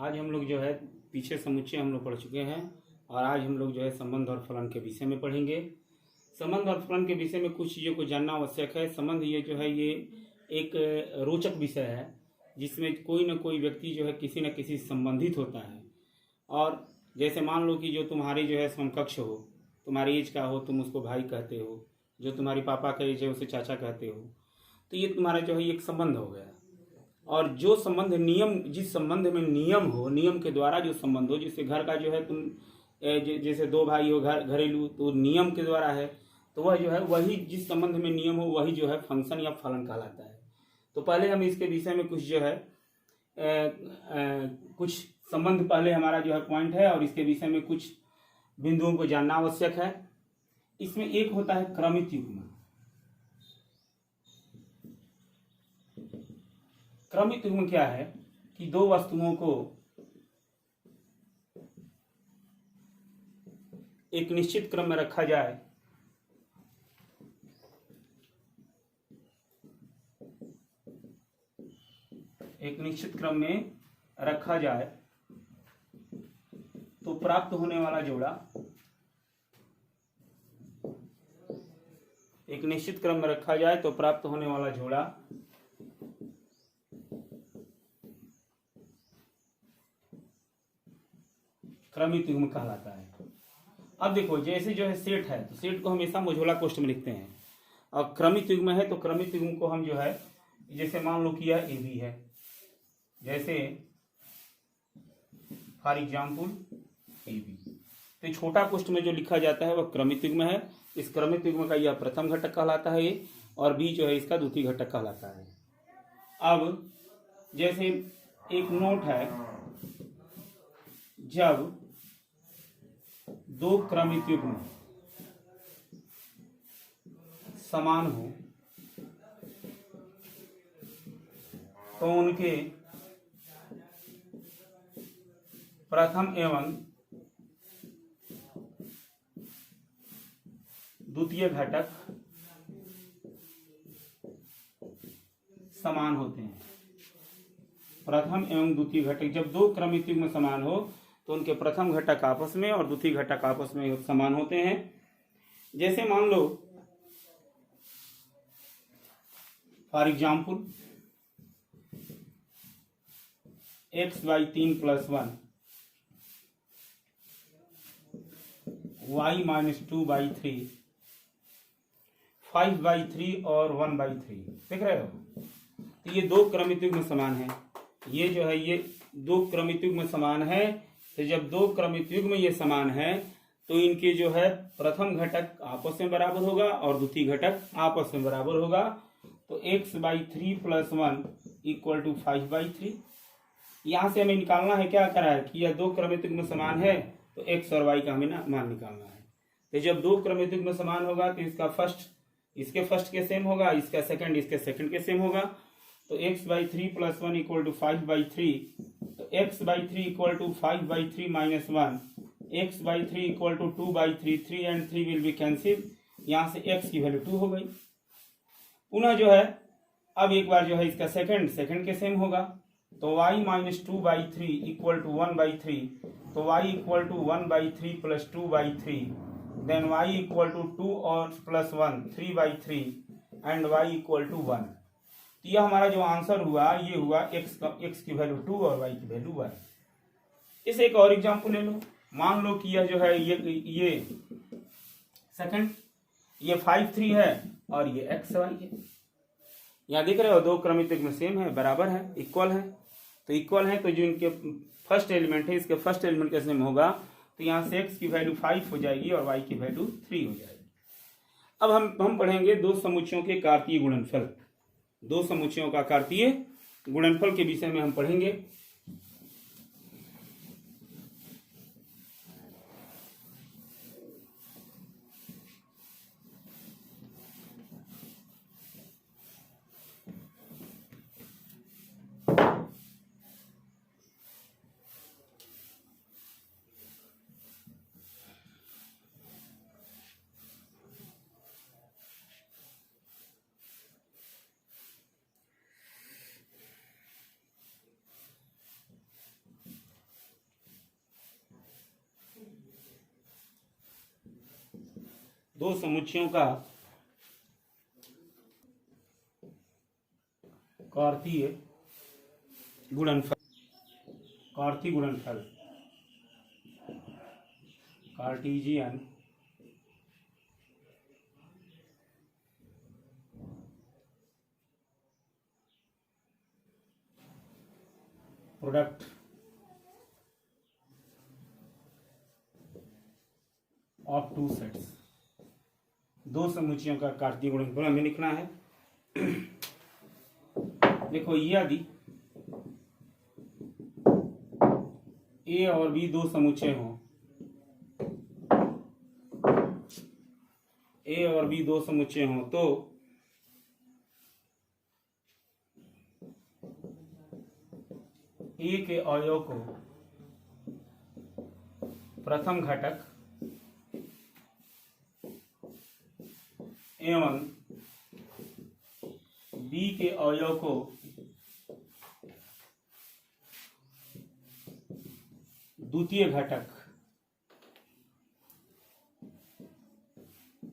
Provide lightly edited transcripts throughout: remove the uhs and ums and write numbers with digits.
आज हम लोग जो है पीछे समुच्चय हम लोग पढ़ चुके हैं और आज हम लोग जो है संबंध और फलन के विषय में पढ़ेंगे। संबंध और फलन के विषय में कुछ चीज़ों को जानना आवश्यक है। संबंध ये जो है ये एक रोचक विषय है जिसमें कोई न कोई व्यक्ति जो है किसी न किसी संबंधित होता है। और जैसे मान लो कि जो तुम्हारी जो है समकक्ष हो, तुम्हारी एज का हो, तुम उसको भाई कहते हो, जो तुम्हारी पापा का एज है उसे चाचा कहते हो, तो ये तुम्हारा जो है एक संबंध हो गया। और जो संबंध नियम, जिस संबंध में नियम हो, नियम के द्वारा जो संबंध हो, जिससे घर का जो है तुम जैसे दो भाई हो घरेलू, तो नियम के द्वारा है, तो वह जो है वही जिस संबंध में नियम हो वही जो है फंक्शन या फलन कहलाता है। तो पहले हम इसके विषय में कुछ जो है कुछ संबंध पहले हमारा जो है पॉइंट है और इसके विषय में कुछ बिंदुओं को जानना आवश्यक है। इसमें एक होता है क्रमित युग्म। क्रमित युग्म क्या है कि दो वस्तुओं को एक निश्चित क्रम में रखा जाए, एक निश्चित क्रम में रखा जाए तो प्राप्त होने वाला जोड़ा, एक निश्चित क्रम में रखा जाए तो प्राप्त होने वाला जोड़ा क्रमित युग्म कहलाता है। अब देखो जैसे जो है सेट है तो सेट को हमेशा मोझोला कोष्ठ में लिखते हैं, और क्रमित युग्म है तो क्रमित युग्म को हम जो है जैसे मान लो कि यह ए बी है, जैसे फॉर एग्जाम्पल ए बी, तो छोटा कोष्ठ में जो लिखा जाता है वह क्रमित युग्म है। इस क्रमित युग्म का यह प्रथम घटक कहलाता है ए, और बी जो है इसका द्वितीय घटक कहलाता है। अब जैसे एक नोट है, जब दो क्रमित युग्म समान हो तो उनके प्रथम एवं द्वितीय घटक समान होते हैं। प्रथम एवं द्वितीय घटक, जब दो क्रमित युग्म समान हो तो उनके प्रथम घटक आपस में और द्वितीय घटक आपस में समान होते हैं। जैसे मान लो फॉर एग्जाम्पल x/3+1 y-2/3 5/3 और 1/3, देख रहे हो। तो ये दो क्रमित युग्म समान है, ये जो है ये दो क्रमित युग्म समान है। तो जब दो क्रमित युग्म ये समान है तो इनके जो है प्रथम घटक आपस में बराबर होगा और द्वितीय घटक आपस में बराबर होगा। तो x/3+1 = 5/3। यहाँ से हमें निकालना है, क्या करा है कि यह दो क्रमित युग्म समान है तो x और y का हमें मान निकालना है। तो जब दो क्रमित युग्म समान होगा तो इसका फर्स्ट इसके फर्स्ट के सेम होगा, इसका सेकंड इसके सेकंड के सेम होगा। तो x/3+1 = 5/3, तो x/3 = 5/3 - 1, x/3 = 2/3, 3 and 3 will be cancel, यहाँ से x की वैल्यू 2 हो गई। पुनः जो है अब एक बार जो है इसका सेकंड के सेम होगा, तो y - 2/3 = 1/3, तो y = 1/3 + 2/3, then y = 2 और +1 3/3 and y = 1। तो यह हमारा जो आंसर हुआ ये हुआ x की वैल्यू 2 और y की वैल्यू 1। इसे एक और एग्जांपल ले लो। मान लो कि यह जो है ये सेकंड, ये 5/3 है और ये xy है। यहाँ देख रहे हो दो क्रमित युग्म सेम है, बराबर है, इक्वल है। तो इक्वल है तो जो इनके फर्स्ट एलिमेंट है इसके फर्स्ट एलिमेंट का सेम होगा, तो यहाँ से x की वैल्यू 5 हो जाएगी और y की वैल्यू 3 हो जाएगी। अब हम पढ़ेंगे दो समुच्चयों के कार्तीय गुणनफल। दो समुच्चयों का कार्तीय गुणनफल के विषय में हम पढ़ेंगे। दो समुच्चयों का कार्तीय गुणनफल, कार्तीय गुणनफल, Cartesian product of two sets, दो समुच्चयों का कार्तीय गुणनफल हमें लिखना है। देखो यदि ए और बी दो समुच्चय हों, ए और बी दो समुच्चय हों तो ए के अवयव को प्रथम घटक एवं बी के अवयव को द्वितीय घटक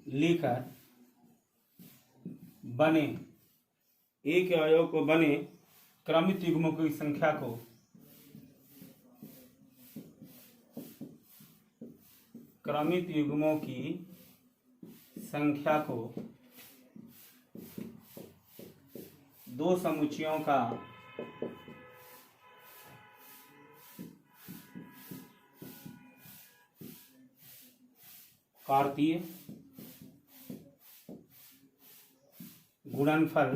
लेकर बने, ए के अवयव को बने क्रमित युग्मों की संख्या को दो समुच्चयों का कार्तीय गुणनफल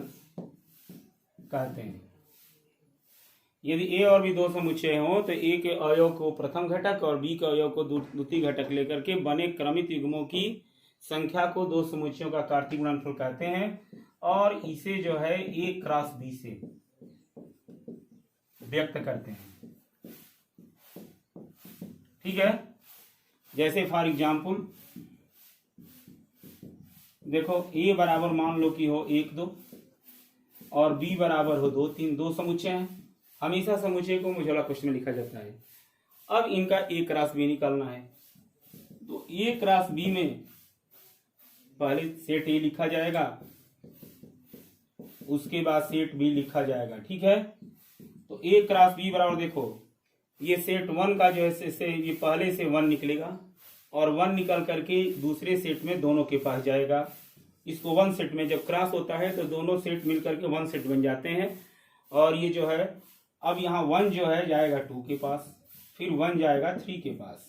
कहते हैं। यदि ए और बी दो समुच्चय हो तो ए के अवयव को प्रथम घटक और बी के अवयव को द्वितीय घटक लेकर के बने क्रमित युग्मों की संख्या को दो समुच्चयों का कार्तीय गुणनफल कहते हैं और इसे जो है ए क्रॉस बी से व्यक्त करते हैं। ठीक है, जैसे फॉर एग्जाम्पल देखो ए बराबर मान लो कि हो 1 2 और बी बराबर हो 2 3, दो समुच्चय हैं। हमेशा समुच्चय को मुझे क्वेश्चन में लिखा जाता है। अब इनका ए क्रॉस बी निकालना है तो ए क्रॉस बी में पहले सेट ए लिखा जाएगा, उसके बाद सेट बी लिखा जाएगा। ठीक है, तो ए क्रॉस बी बराबर देखो ये सेट 1 का जो है ये पहले से 1 निकलेगा और 1 निकल करके दूसरे सेट में दोनों के पास जाएगा। इसको 1 सेट में जब क्रॉस होता है तो दोनों सेट मिल करके 1 सेट बन जाते हैं और ये जो है अब यहाँ 1 जो है जाएगा 2 के पास, फिर 1 जाएगा 3 के पास,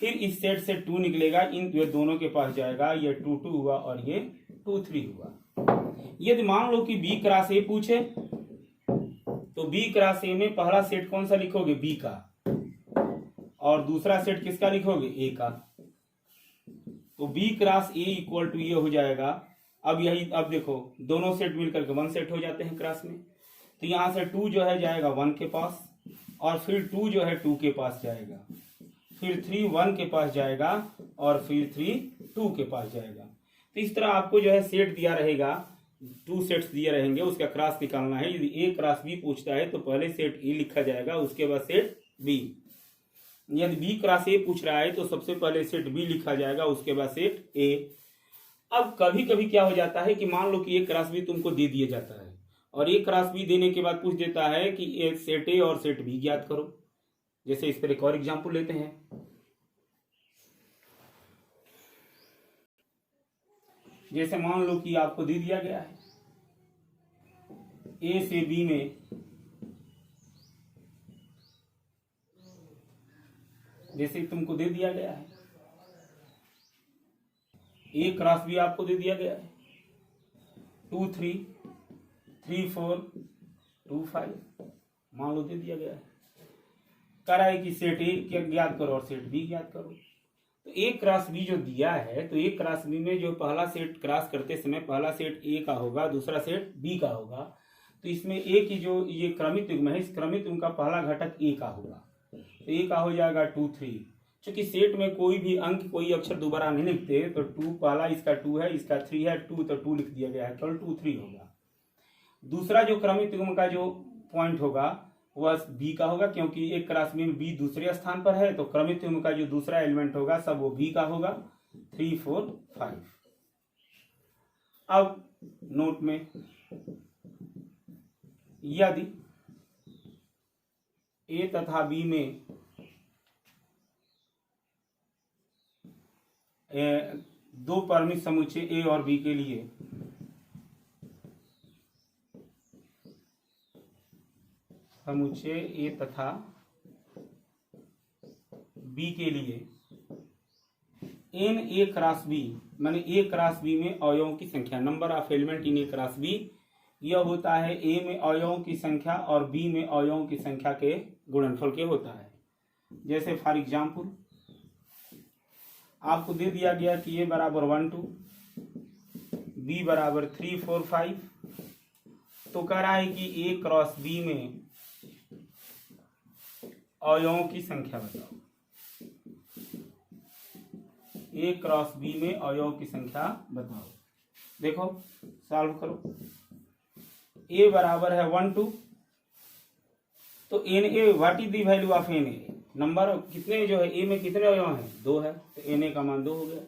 फिर इस सेट से 2 निकलेगा, इन ये दोनों के पास जाएगा, ये 2 2 हुआ और ये 2 3 हुआ। यदि मान लो कि बी क्रॉस ए पूछे तो बी क्रॉस ए में पहला सेट कौन सा लिखोगे? बी का, और दूसरा सेट किसका लिखोगे? ए का। तो B cross A equal to ये हो जाएगा। अब यही अब देखो दोनों सेट मिलकर के 1 सेट हो जाते हैं क्रॉस में, तो यहां से 2 जो है जाएगा 1 के पास और फिर 2 जो है 2 के पास जाएगा, फिर 3 1 के पास जाएगा और फिर 3 2 के पास जाएगा। तो इस तरह आपको जो है सेट दिया रहेगा, 2 सेट्स दिए रहेंगे, उसका क्रॉस निकालना है। यदि ए क्रॉस बी पूछता है तो पहले सेट ए लिखा जाएगा, उसके बाद सेट बी। यदि बी क्रॉस ए पूछ रहा है तो सबसे पहले सेट बी लिखा जाएगा, उसके बाद सेट ए। अब कभी कभी क्या हो जाता है कि मान लो कि ए क्रॉस बी तुमको दे दिया जाता है और ए क्रॉस बी देने के बाद पूछ देता है कि एक सेट ए और सेट बी ज्ञात करो। जैसे इस पर एक और एग्जाम्पल लेते हैं। जैसे मान लो कि आपको दे दिया गया है ए से बी में जैसे तुमको दे दिया गया है ए क्रॉस बी आपको दे दिया गया है 2 3 3 4 2 5 मान लो दे दिया गया है। कह रहा है कि सेट ए क्या ज्ञात करो और सेट बी ज्ञात करो। तो ए क्रॉस बी जो दिया है तो ए क्रॉस बी में जो पहला सेट क्रॉस करते समय पहला सेट ए का होगा, दूसरा सेट बी का होगा। तो इसमें ए की जो ये क्रमित युग्म है, इस क्रमित युग्म का पहला घटक ए का होगा, तो ए का हो जाएगा 2 3। क्योंकि सेट में कोई भी अंक कोई अक्षर दोबारा नहीं लिखते तो 2 पहला इसका 2 है, इसका 3 है, 2 तो 2 लिख दिया गया है, केवल 2 3 होगा। दूसरा जो क्रमित युग्म का जो पॉइंट होगा वह बी का होगा, क्योंकि एक क्रॉस में बी दूसरे स्थान पर है तो क्रमित युग्म का जो दूसरा एलिमेंट होगा सब वो बी का होगा। 3 4 5। अब नोट में यदि ए तथा बी में दो परिमित समुच्चय ए और बी के लिए समुच्चय ए तथा बी के लिए एन ए क्रॉस बी, माने ए क्रॉस बी में अवयवों की संख्या, number of element in A cross B, यह होता है ए में अवयवों की संख्या और बी में अवयवों की संख्या के गुणनफल के होता है। जैसे फॉर एग्जाम्पल आपको दे दिया गया कि ए बराबर 1 2, बी बराबर 3 4 5, तो कह रहा है कि ए क्रॉस बी में अवयवों की संख्या बताओ। ए क्रॉस बी में अवयवों की संख्या बताओ। देखो सॉल्व करो। ए बराबर है 1 2, तो N A what is the value of N A, number कितने जो है ए में कितने अवयव हैं, 2 है, तो एन ए का मान 2 हो गया।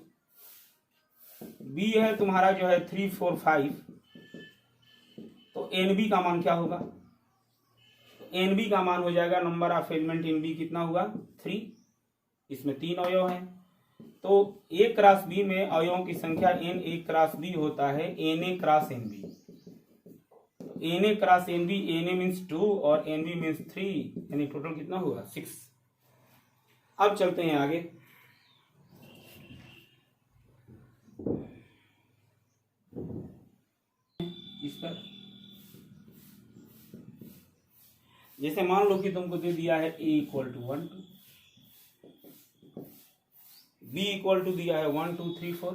बी है तुम्हारा जो है 3 4 5, तो एन बी का मान क्या होगा, एन बी का मान हो जाएगा number of element in B कितना हुआ 3, इसमें 3 अवयव हैं, तो ए क्रॉस बी में अवयवों की संख्या एन ए क्रॉस बी होता है N A cross N B. N A cross N B, N A means 2 और एन बी मीन्स 3, यानी टोटल कितना हुआ 6। अब चलते हैं आगे। इस पर जैसे मान लो कि तुमको दे दिया है A equal to 1 2, B equal to दिया है 1 2 3 4,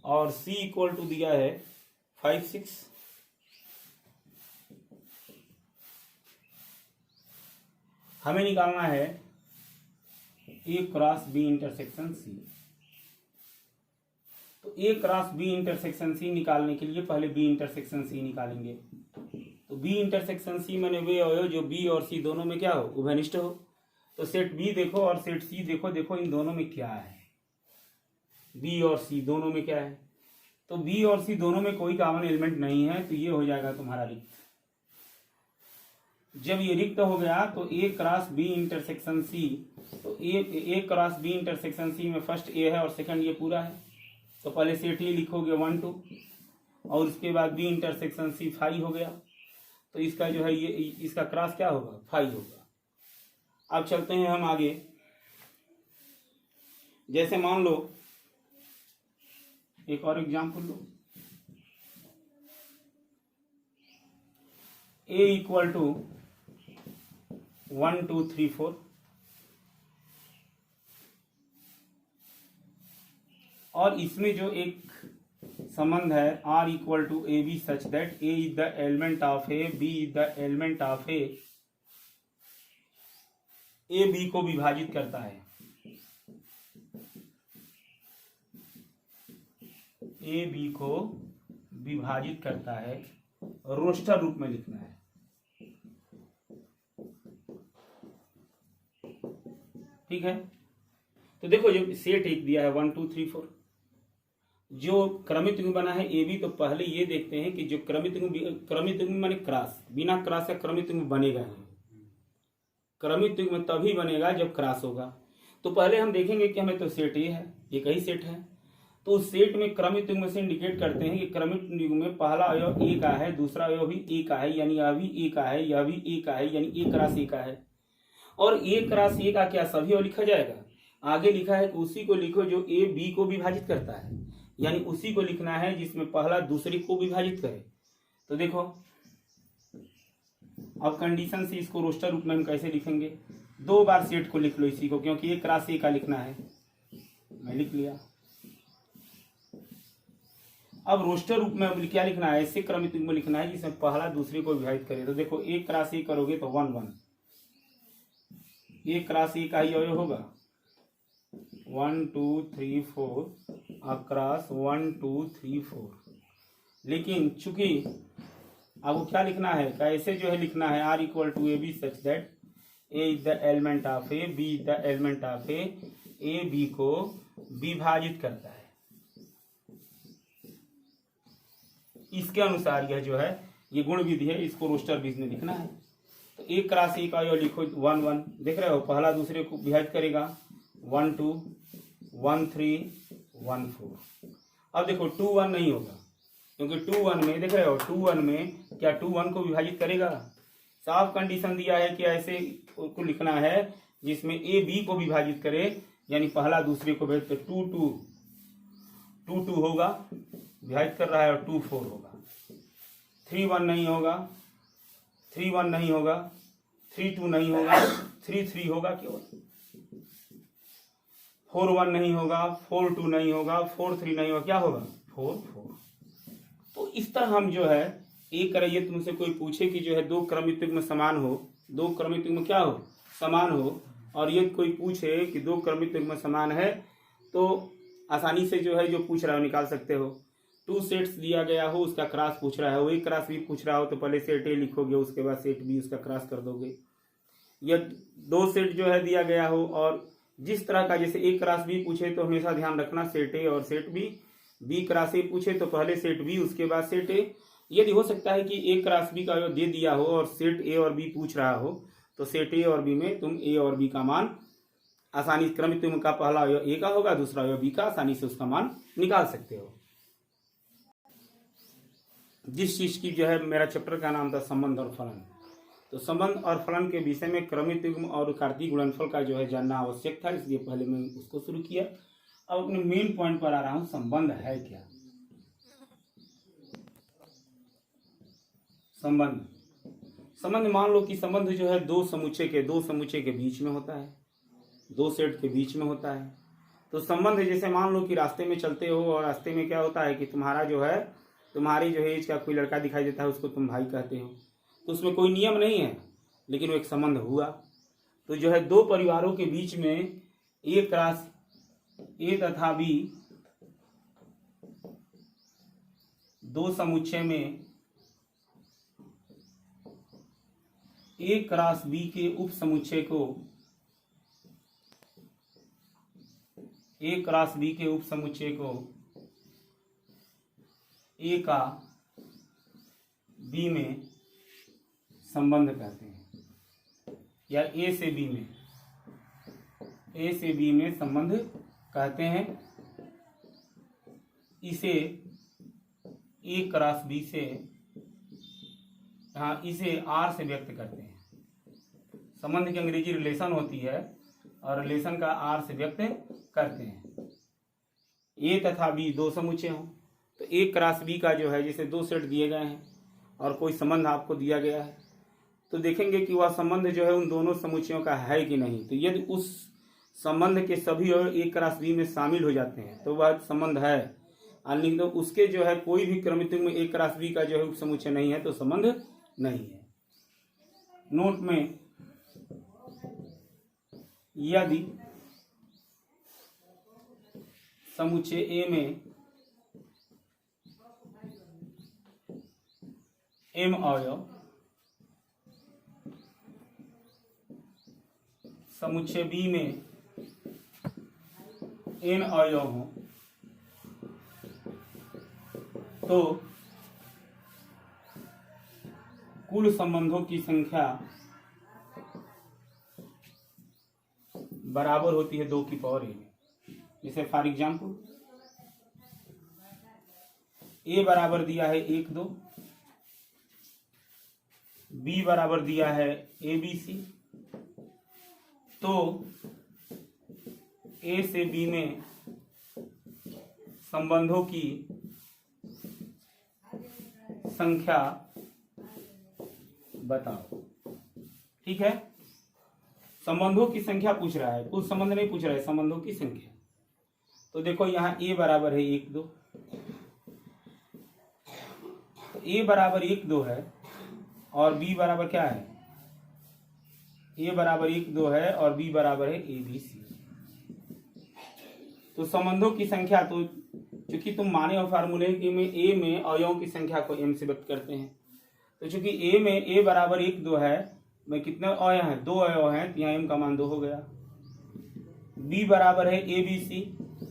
और सी इक्वल टू दिया है 5 6। हमें निकालना है ए क्रॉस बी इंटरसेक्शन सी। तो ए क्रॉस बी इंटरसेक्शन सी निकालने के लिए पहले बी इंटरसेक्शन सी निकालेंगे। तो बी इंटरसेक्शन सी मैंने वे अवयव जो बी और सी दोनों में क्या हो, उभयनिष्ठ हो। तो सेट बी देखो और सेट सी देखो, देखो इन दोनों में क्या है, बी और सी दोनों में क्या है, तो बी और सी दोनों में कोई कॉमन एलिमेंट नहीं है, तो ये हो जाएगा तुम्हारा रिक्त। जब ये रिक्त हो गया तो ए क्रॉस बी इंटरसेक्शन सी, तो ए क्रॉस बी इंटरसेक्शन सी में फर्स्ट ए है और सेकंड ये पूरा है, तो पहले सेट ए लिखोगे 1 2 और उसके बाद बी इंटरसेक्शन सी 5 हो गया, तो इसका जो है ये इसका क्रॉस क्या होगा 5 होगा। अब चलते हैं हम आगे। जैसे मान लो एक और एग्जाम्पल लो, ए इक्वल टू 1 2 3 4, और इसमें जो एक संबंध है R equal to A B such that A is the element of A, B is the element of A B को विभाजित करता है, ए बी को विभाजित करता है, रोस्टर रूप में लिखना है। ठीक है, तो देखो जब सेट एक दिया है 1 2 3 4, जो क्रमित युग्म बना है ए बी, तो पहले ये देखते हैं कि जो क्रमित युग्म माने क्रॉस, बिना क्रॉस का क्रमित युग्म बनेगा नहीं। क्रमित युग्म तभी बनेगा जब क्रॉस होगा। तो पहले हम देखेंगे कि हमें तो सेट ए है, एक ही सेट है, तो उस सेट में क्रमित युग्म से इंडिकेट करते हैं कि क्रमित युग्म में पहला अवयव ए का है, दूसरा अवयव भी ए का है, यानी यह भी ए का है, यह भी ए का है, यानी ए क्रॉस ए का है। और ए क्रॉस ए का क्या सभी और लिखा जाएगा, आगे लिखा है कि उसी को लिखो जो ए बी को विभाजित करता है, यानी उसी को लिखना है जिसमें पहला दूसरे को विभाजित करे। तो देखो अब कंडीशन से इसको रोस्टर रूप में हम कैसे लिखेंगे, 2 बार सेट को लिख लो इसी को, क्योंकि ए क्रॉस ए का लिखना है, मैं लिख लिया। अब रोस्टर रूप में क्या लिखना है, ऐसे क्रमित युग्म लिखना है जिसमें पहला दूसरे को विभाजित करे। तो देखो ए क्रॉस ए करोगे तो 1 1, ए क्रॉस ए का ही अवयव होगा 1 2 3 4 अक्रॉस 1 2 3 4। लेकिन चूंकि आपको क्या लिखना है, कैसे जो है लिखना है, R equal to A B such that A is the element of A, B is the element of A B को विभाजित करता है। इसके अनुसार यह जो है ये गुण विधि है, इसको रोस्टर बीज में लिखना है। तो एक क्रॉस एक आयो लिखो 1 1, देख रहे हो, पहला दूसरे को विभाजित करेगा 1 2 1 3 1 4। अब देखो 2 1 नहीं होगा, क्योंकि 2 1 में देख रहे हो 2 1 में क्या 2 1 को विभाजित करेगा? साफ कंडीशन दिया है कि ऐसे को लिखना है जिसमें ए बी को विभाजित करे, यानी पहला दूसरे को भेज, तो 2 2 होगा, विभाजित कर रहा है, और 2 4 होगा। 3 1 नहीं होगा, 3 1 नहीं होगा, 3 2 नहीं होगा, 3 3 होगा केवल। 4 1 नहीं होगा, 4 2 नहीं होगा, 4 3 नहीं होगा, क्या होगा? 4 4। तो इस तरह हम जो है एक करिए, तुमसे कोई पूछे कि जो है दो क्रमिक युग्म समान हो, दो क्रमिक युग्म क्या हो? समान हो, और ये कोई पूछे कि दो क्रमिक युग्म समान है, तो आसानी से जो है जो पूछ रहा है निकाल सकते हो। 2 सेट्स दिया गया हो, उसका क्रॉस पूछ रहा है, वही क्रॉस भी पूछ रहा हो, तो पहले सेट ए लिखोगे, उसके बाद सेट बी उसका क्रॉस कर दोगे। या 2 सेट जो है दिया गया हो, और जिस तरह का जैसे ए क्रॉस बी पूछे तो हमेशा ध्यान रखना सेट ए और सेट बी क्रॉस ए पूछे तो पहले सेट बी उसके बाद सेट ए। यदि हो सकता है कि ए क्रॉस बी का दे दिया हो और सेट ए और बी पूछ रहा हो, तो सेट ए और बी में तुम ए और बी का मान आसानी, क्रमिक युग्म का पहला ए का होगा, दूसरा बी का, आसानी से उसका मान निकाल सकते हो। जिस चीज की जो है मेरा चैप्टर का नाम था संबंध और फलन, तो संबंध और फलन के विषय में क्रमिक युग्म और कार्तीय गुणनफल का जो है जानना आवश्यक था, इसलिए पहले मैं उसको शुरू किया। अब अपने मेन पॉइंट पर आ रहा हूं, संबंध है क्या? संबंध मान लो कि संबंध जो है दो समुच्चय के बीच में होता है, दो सेट के बीच में होता है। तो संबंध जैसे मान लो कि रास्ते में चलते हो, और रास्ते में क्या होता है कि तुम्हारी जो है एज का कोई लड़का दिखाई देता है, उसको तुम भाई कहते हो, तो उसमें कोई नियम नहीं है, लेकिन वो एक संबंध हुआ। तो जो है दो परिवारों के बीच में ए क्रॉस ए तथा बी, दो समुच्चय में ए क्रॉस बी के उप समुच्चय को, ए क्रॉस बी के उप समुच्चय को ए का बी में संबंध कहते हैं, या ए से बी में संबंध कहते हैं। इसे ए क्रॉस बी से, हाँ, इसे आर से व्यक्त करते हैं। संबंध की अंग्रेजी रिलेशन होती है, और रिलेशन का आर से व्यक्त करते हैं। ए तथा बी दो समुच्चय हों, तो ए क्रॉस बी का जो है जैसे दो सेट दिए गए हैं और कोई संबंध आपको दिया गया है, तो देखेंगे कि वह संबंध जो है उन दोनों समुच्चयों का है कि नहीं। तो यदि उस संबंध के सभी और ए क्रॉस बी में शामिल हो जाते हैं तो वह संबंध है, लेकिन तो उसके जो है कोई भी क्रमिक युग्म में ए क्रॉस बी का जो है उप समुच्चय नहीं है, तो संबंध नहीं है। नोट में, यदि समुच्चय ए में एम अवयव, समुच्चय बी में एन अवयव हो, तो कुल संबंधों की संख्या बराबर होती है 2 की पावर ए में। जैसे फॉर एग्जाम्पल ए बराबर दिया है 1 2, बी बराबर दिया है ABC, तो ए से बी में संबंधों की संख्या बताओ। ठीक है, संबंधों की संख्या पूछ रहा है, कुल संबंध नहीं पूछ रहा है, संबंधों की संख्या। तो देखो यहाँ ए बराबर है 1 2, तो ए बराबर 1 2 है, और बी बराबर क्या है? ए बराबर 1 2 है और बी बराबर है ABC। तो संबंधों की संख्या, तो चूंकि तुम माने हो फार्मूले कि में ए में अवयवों की संख्या को m से व्यक्त करते हैं, तो चूंकि ए में ए बराबर 1 2 है, में कितने अवयव हैं, 2 अवयव हैं, तो यहाँ m का मान 2 हो गया। b बराबर है a b c,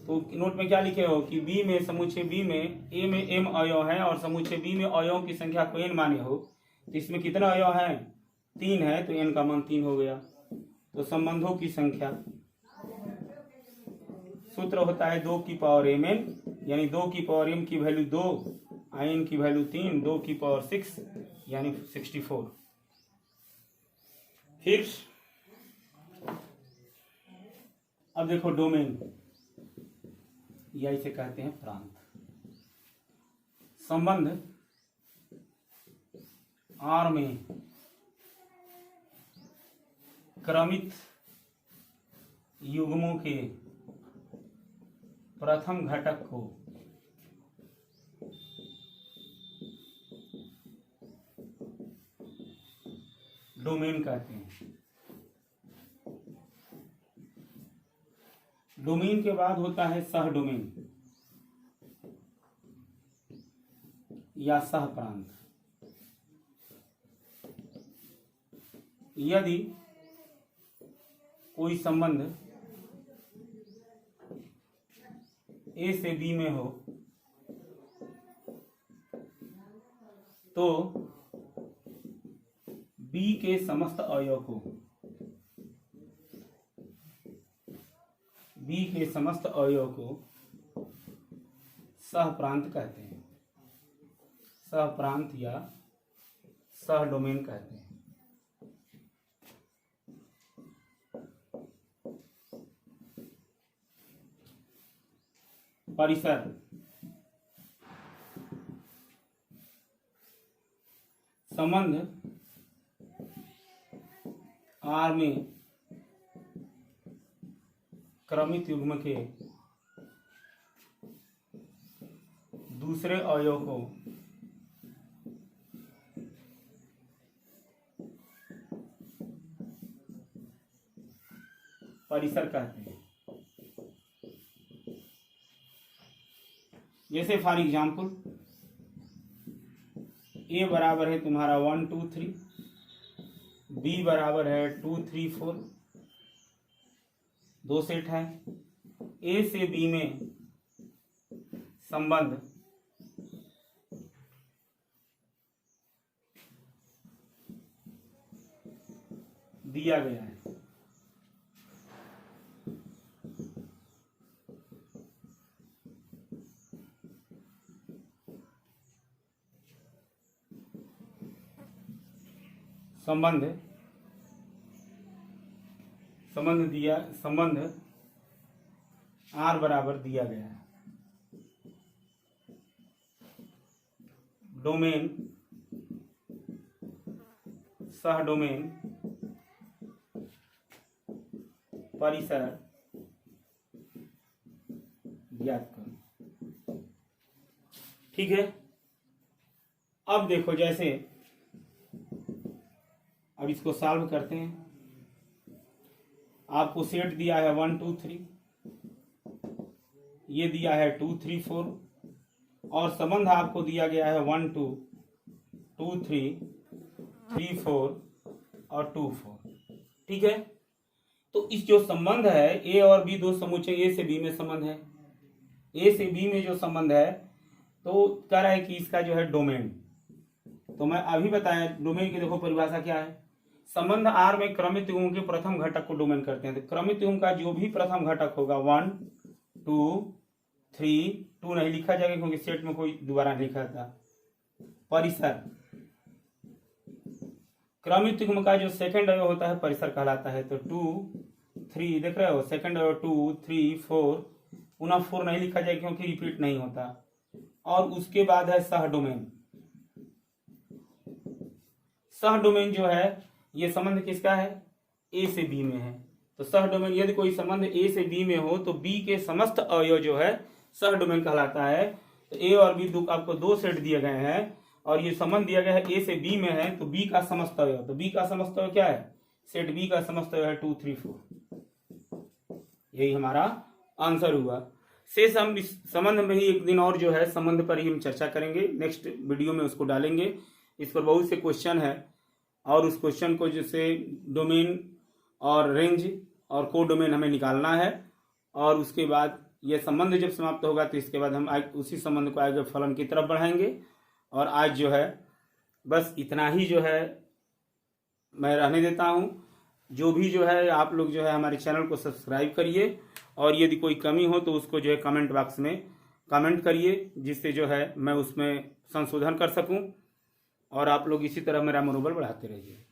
तो नोट में क्या लिखे हो कि b में समुच्चय b में a में m अवयव है और समुच्चय b में अवयवों की संख्या को n माने हो, तो इसमें कितना अवयव है, 3 है, तो n का मान 3 हो गया। तो संबंधों की संख्या सूत्र होता है 2 की पावर mn, यानी 2 की पावर m की वैल्यू 2, n की वैल्यू 3, 2 की पावर 6 यानी 64। फिर अब देखो डोमेन, या इसे कहते हैं प्रांत। संबंध R में क्रमित युग्मों के प्रथम घटक को डोमेन कहते हैं। डोमेन के बाद होता है सह डोमेन या सह प्रांत। यदि कोई संबंध ए से बी में हो तो बी के समस्त अवयव को सह प्रांत कहते हैं, सह प्रांत या सह डोमेन कहते हैं। परिसर संबंध R में क्रमित युग्म के दूसरे अवयव को परिसर कहते हैं। जैसे फॉर एग्जाम्पल ए बराबर है तुम्हारा 1 2 3, बी बराबर है 2 3 4, 2 सेट है। ए से बी में संबंध दिया गया है। संबंध R बराबर दिया गया है। डोमेन सह डोमेन परिसर ज्ञात करो। ठीक है, अब देखो जैसे अब इसको सॉल्व करते हैं। आपको सेट दिया है 1 2 3, ये दिया है 2 3 4 और संबंध आपको दिया गया है 1 2 2 3 3 4 और 2 4। ठीक है, तो इस जो संबंध है ए और बी दो समुच्चय ए से बी में संबंध है। ए से बी में जो संबंध है तो कह रहा है कि इसका जो है डोमेन, तो मैं अभी बताया डोमेन की देखो परिभाषा क्या है। संबंध R में क्रमित युग्म के प्रथम घटक को डोमेन करते हैं। तो क्रमित युग्म का जो भी प्रथम घटक होगा 1 2 3, 2 नहीं लिखा जाएगा क्योंकि सेट में कोई दोबारा नहीं लिखा था। परिसर क्रमित युग्म का जो सेकंड अवयव होता है परिसर कहलाता है। तो 2 3 देख रहे हो, सेकंड अवयव 2 3 4, पुनः 4 नहीं लिखा जाएगा क्योंकि रिपीट नहीं होता। और उसके बाद है सह डोमेन। सह डोमेन जो है ये संबंध किसका है, ए से बी में है। तो सह डोमेन यदि कोई संबंध ए से बी में हो तो बी के समस्त अवयव जो है सह डोमेन कहलाता है। तो ए और बी आपको 2 सेट दिए गए हैं और ये संबंध दिया गया है ए से बी में है, तो बी का समस्त अवयव, तो बी का समस्त अवयव क्या है, सेट बी का समस्त अवयव है 2 3 4। यही हमारा आंसर हुआ। शेष हम इस संबंध में ही एक दिन और जो है संबंध पर ही हम चर्चा करेंगे, नेक्स्ट वीडियो में उसको डालेंगे। इस पर बहुत से क्वेश्चन है और उस क्वेश्चन को जैसे डोमेन और रेंज और कोड डोमेन हमें निकालना है, और उसके बाद ये संबंध जब समाप्त होगा तो इसके बाद हम उसी संबंध को आगे फलन की तरफ बढ़ाएंगे। और आज जो है बस इतना ही जो है मैं रहने देता हूँ। जो भी जो है आप लोग जो है हमारे चैनल को सब्सक्राइब करिए, और यदि कोई कमी हो तो उसको जो है कमेंट बॉक्स में कमेंट करिए, जिससे जो है मैं उसमें संशोधन कर सकूं, और आप लोग इसी तरह मेरा मनोबल बढ़ाते रहिए।